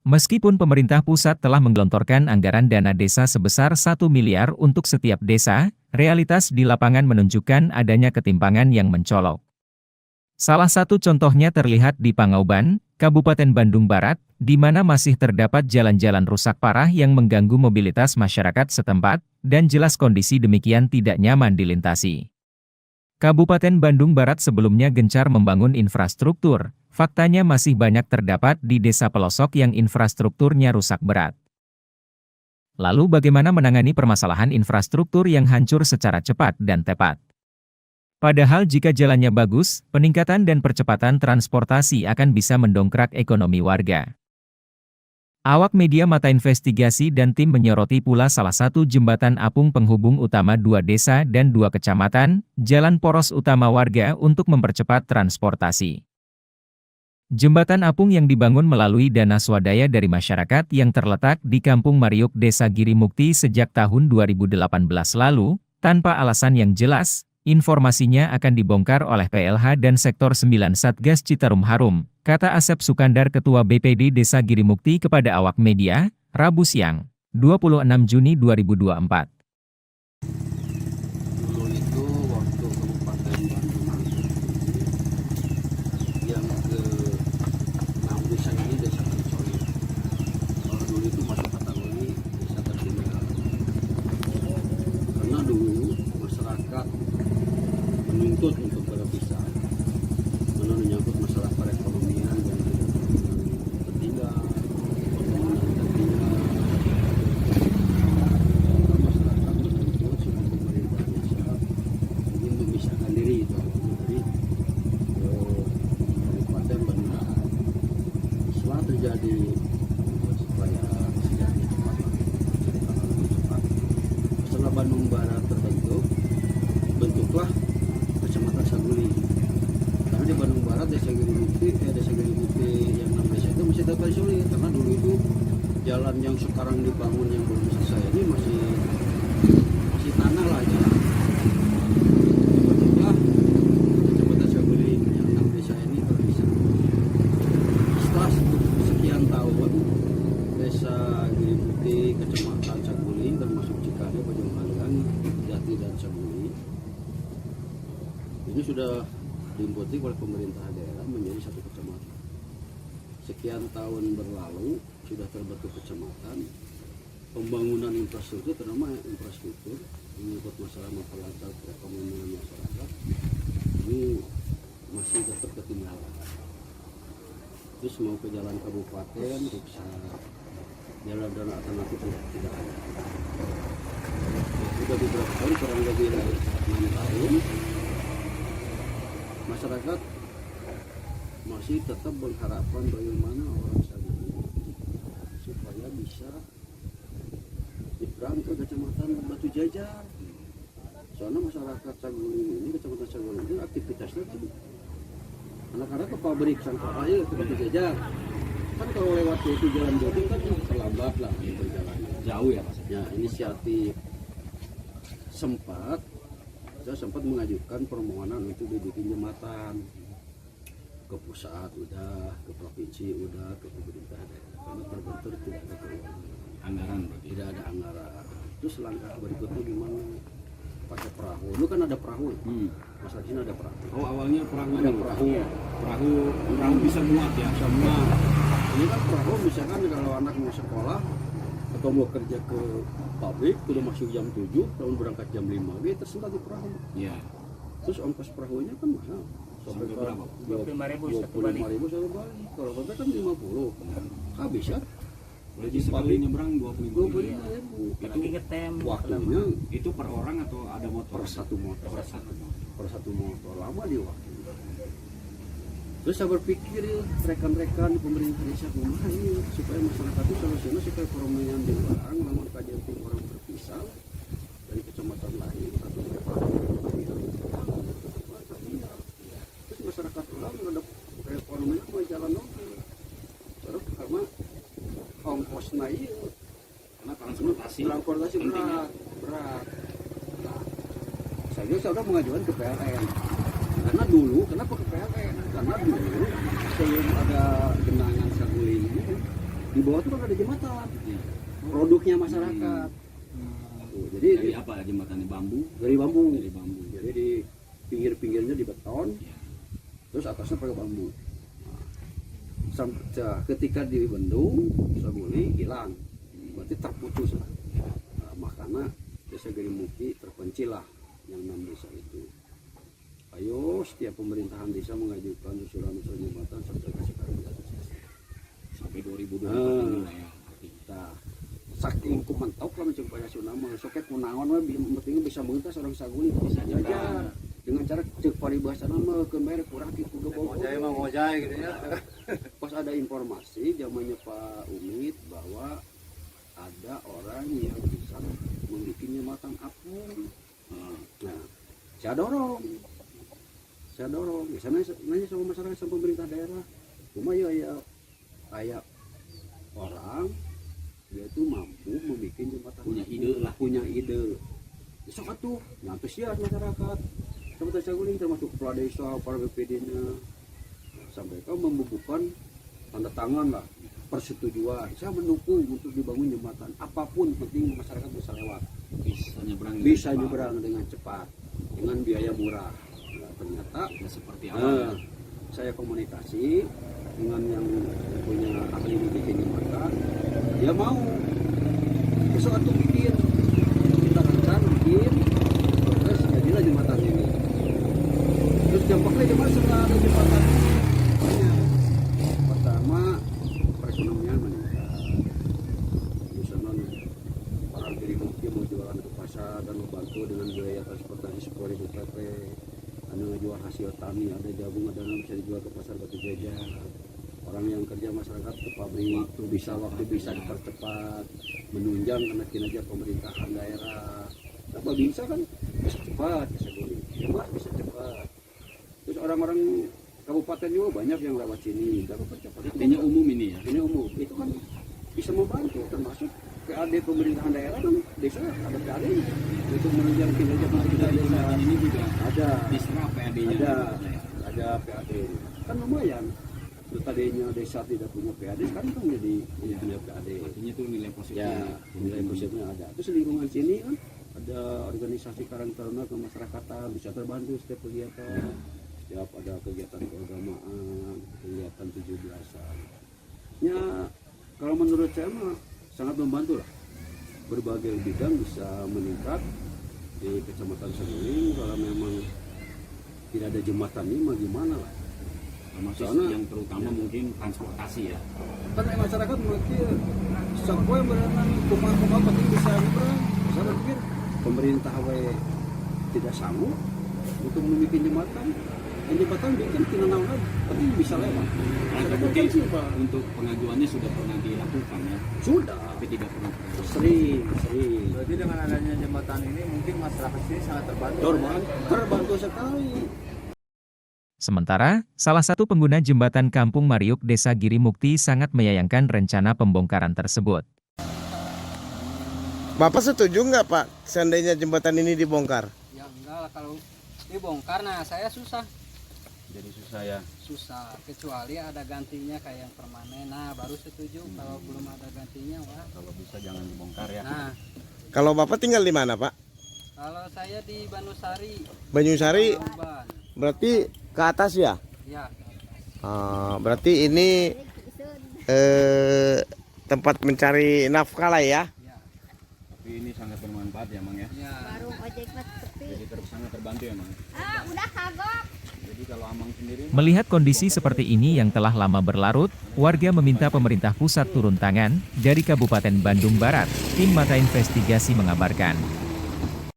Meskipun pemerintah pusat telah menggelontorkan anggaran dana desa sebesar 1 miliar untuk setiap desa, realitas di lapangan menunjukkan adanya ketimpangan yang mencolok. Salah satu contohnya terlihat di Pangauban, Kabupaten Bandung Barat, di mana masih terdapat jalan-jalan rusak parah yang mengganggu mobilitas masyarakat setempat, dan jelas kondisi demikian tidak nyaman dilintasi. Kabupaten Bandung Barat sebelumnya gencar membangun infrastruktur, faktanya masih banyak terdapat di desa pelosok yang infrastrukturnya rusak berat. Lalu bagaimana menangani permasalahan infrastruktur yang hancur secara cepat dan tepat? Padahal jika jalannya bagus, peningkatan dan percepatan transportasi akan bisa mendongkrak ekonomi warga. Awak media Mata Investigasi dan tim menyoroti pula salah satu jembatan apung penghubung utama 2 desa dan 2 kecamatan, jalan poros utama warga untuk mempercepat transportasi. Jembatan apung yang dibangun melalui dana swadaya dari masyarakat yang terletak di Kampung Mariuk Desa Girimukti sejak tahun 2018 lalu, tanpa alasan yang jelas, informasinya akan dibongkar oleh PLH dan Sektor 9 Satgas Citarum Harum, kata Asep Sukandar Ketua BPD Desa Girimukti kepada awak media, Rabu siang, 26 Juni 2024. Dulu itu waktu Kabupaten Bandung yang ke-6 desa ini desa tersolid. Kalau dulu itu masuk kategori desa tertinggal. Karena dulu masyarakat menuntut untuk berpisah. Mana menyangkut masalah perekonomian dan tertinggal, pembangunan tertinggal. Masyarakat menuntut semua pemerintah desa ingin memisahkan diri dari Kabupaten Bandung. Setelah terjadi supaya sejarahnya cepat, setelah Bandung Barat terbentuk, bentuklah Kecamatan Saguling. Karena di Bandung Barat desa Girimukti yang 6 desa itu masih tetap sulit karena dulu itu jalan yang sekarang dibangun yang belum selesai ini masih tanah lah aja. Bentuklah Kecamatan Saguling yang 6 desa ini terpisah. Setelah sekian tahun desa Girimukti, Kecamatan Saguling termasuk Cikade, Bojongkalian, Jati dan Saguling ini sudah diimputi oleh pemerintah daerah menjadi satu kecamatan. Sekian tahun berlalu sudah terbentuk kecamatan. Pembangunan infrastruktur, terutama infrastruktur menyangkut masalah memperlancar perekonomian masyarakat ini masih tetap ketinggalan. Terus mau ke jalan kabupaten, bisa jalan-jalan alternatif tidak ada. Sudah beberapa tahun, kurang lebih 6 tahun. Masyarakat masih tetap berharapan bagaimana orang Saguling supaya bisa nyebrang ke Kecamatan Batu Jajar. Soalnya masyarakat Saguling ini, Kecamatan Saguling ini aktivitasnya itu anak-anak ke pabrik sampah aja ke Batu Jajar. Kan kalau lewat itu jalan jogging kan terlambat lah perjalanannya. Jauh ya Mas? Ya, inisiatif saya sempat mengajukan permohonan untuk dibikin jembatan ke pusat udah, ke provinsi udah, ke pemerintah daerah. Karena terbentur tidak ada Anggaran tidak ada anggaran. Terus langkah berikutnya gimana? Pakai perahu. Lu kan ada perahu. Masa di sini ada perahu. Oh, awalnya perahu. Ada perahu. Perahu bisa muat ya? Sama. Ini kan perahu misalkan kalau anak mau sekolah atau mau kerja ke pabrik udah masuk jam 7, tahun berangkat jam 5, dia tersendat di perahu. Iya. Terus ongkos perahunya kan mahal. Sampai berapa? 25.000 satu balik. Kalau kota kan 50. Habis ya. Berarti sekali nyebrang 25.000. Itu ngetem. waktunya Itu per orang atau ada motor? per satu motor. Per satu motor lama dia waktu. Terus saya berpikir ya, rekan-rekan di pemerintah desa kumaha ini supaya masyarakat itu solusinya supaya perekonomian di orang, namun kajian tim orang berpisah dari kecamatan lain atau terus masyarakat orang ada perekonomian mau jalan lagi. Terus karena ongkos naik, Karena transportasi berat. Nah, saya sudah mengajukan ke PLN. Karena dulu, kenapa ke PLN? Karena dulu sebelum ada genangan Saguling ini, Di bawah itu kan ada jembatan. Produknya masyarakat. Tuh, jadi Dari apa jembatannya, bambu? dari bambu. Dari bambu. Jadi di pinggir-pinggirnya di beton, Ya. terus atasnya pakai bambu. Nah, ketika dibendung, Saguli hilang, berarti terputus lah. Nah, makanya Desa Gerimuki terpencil lah yang 6 desa itu. Ayo setiap pemerintahan desa mengajukan usulan-usulan jembatan sampai ke sekarang Sampai 2024 Ah. ini lah ya. Nah, saking ku mentok lah mencumpai nasional soket kunaon mah penting bisa mengentas orang Saguli bisa jajar dengan cara cek paribasana mah kemarin kurang kitu Mau jaya mah mau jaya gitu ya. pas ada informasi zamannya Pak Umit bahwa ada orang yang bisa membuat jembatan apung. Nah, saya dorong ya, saya nanya sama masyarakat sama pemerintah daerah cuma ya kayak orang dia itu mampu membuat jembatan Punya apung, ide lah. punya ide besok atuh antusias masyarakat Kabupaten Saguling termasuk kepala desa para BPD-nya sampai kau membubuhkan tanda tangan lah persetujuan saya mendukung untuk dibangun jembatan apapun penting masyarakat bisa lewat bisa nyebrang dengan cepat dengan biaya murah. Nah, ternyata Ya, seperti nah, apa? saya komunikasi dengan yang punya ahli bikin jembatan dia mau besok atuh bikin kita rancang bikin terus jadilah jembatan ini terus dampaknya gimana setelah ada jembatan banyak pertama perekonomian meningkat misalnya orang dari mungkin mau jualan ke pasar dan membantu dengan biaya transportasi 10.000 pp anda ngejual hasil tani ada jagung ada bisa dijual ke pasar batu jajar orang yang kerja masyarakat ke pabrik waktu bisa dipercepat menunjang karena kinerja pemerintahan daerah apa bisa kan bisa cepat bisa boleh bisa cepat terus orang-orang kabupaten juga banyak yang lewat sini dapat cepat Artinya umum ini ya. ini umum itu kan bisa membantu termasuk PAD pemerintahan daerah kan desa ada PAD untuk menunjang kinerja pemerintahan desa Jembatan ini juga ada diserap PAD-nya. ada PAD kan lumayan itu tadinya desa tidak punya PAD sekarang kan jadi punya PAD Artinya itu nilai positif. ya nilai positifnya ada terus lingkungan sini kan ada organisasi Karang Taruna kemasyarakatan bisa terbantu setiap kegiatan setiap ada kegiatan keagamaan kegiatan 17-an ya kalau menurut saya mah sangat membantu lah berbagai bidang bisa meningkat di Kecamatan Saguling kalau memang tidak ada jembatan ini mah gimana lah Termasuk Soalnya- yang terutama mungkin transportasi ya. kan masyarakat mikir sampai berenang kumah-kumah penting bisa nyebrang saya pikir pemerintah tidak sanggup untuk membuat jembatan dan jembatan bikin tina naon lagi tapi bisa lewat Ada mungkin untuk pengajuannya sudah pernah dilakukan ya, sudah tapi tidak pernah. sering Berarti dengan adanya jembatan ini mungkin masyarakat sini sangat terbantu. terbantu sekali. Sementara, salah satu pengguna jembatan Kampung Mariuk Desa Girimukti sangat menyayangkan rencana pembongkaran tersebut. Bapak setuju nggak Pak seandainya jembatan ini dibongkar? Ya enggak lah kalau dibongkar nah saya susah Jadi susah ya. susah kecuali ada gantinya kayak yang permanen nah baru setuju kalau belum ada gantinya wah Kalau bisa jangan dibongkar ya. nah Kalau Bapak tinggal di mana Pak? kalau saya di Banusari Banyusari Uban berarti ke atas ya? ya Berarti ini tempat mencari nafkah lah ya? ya Tapi ini sangat bermanfaat ya, Mang ya. ya Warung ojek mah sepi. Jadi sangat terbantu ya, Mang. Udah kagok. Jadi kalau Amang sendiri Melihat kondisi seperti ini yang telah lama berlarut, warga meminta pemerintah pusat turun tangan. Dari Kabupaten Bandung Barat, tim Mata Investigasi mengabarkan.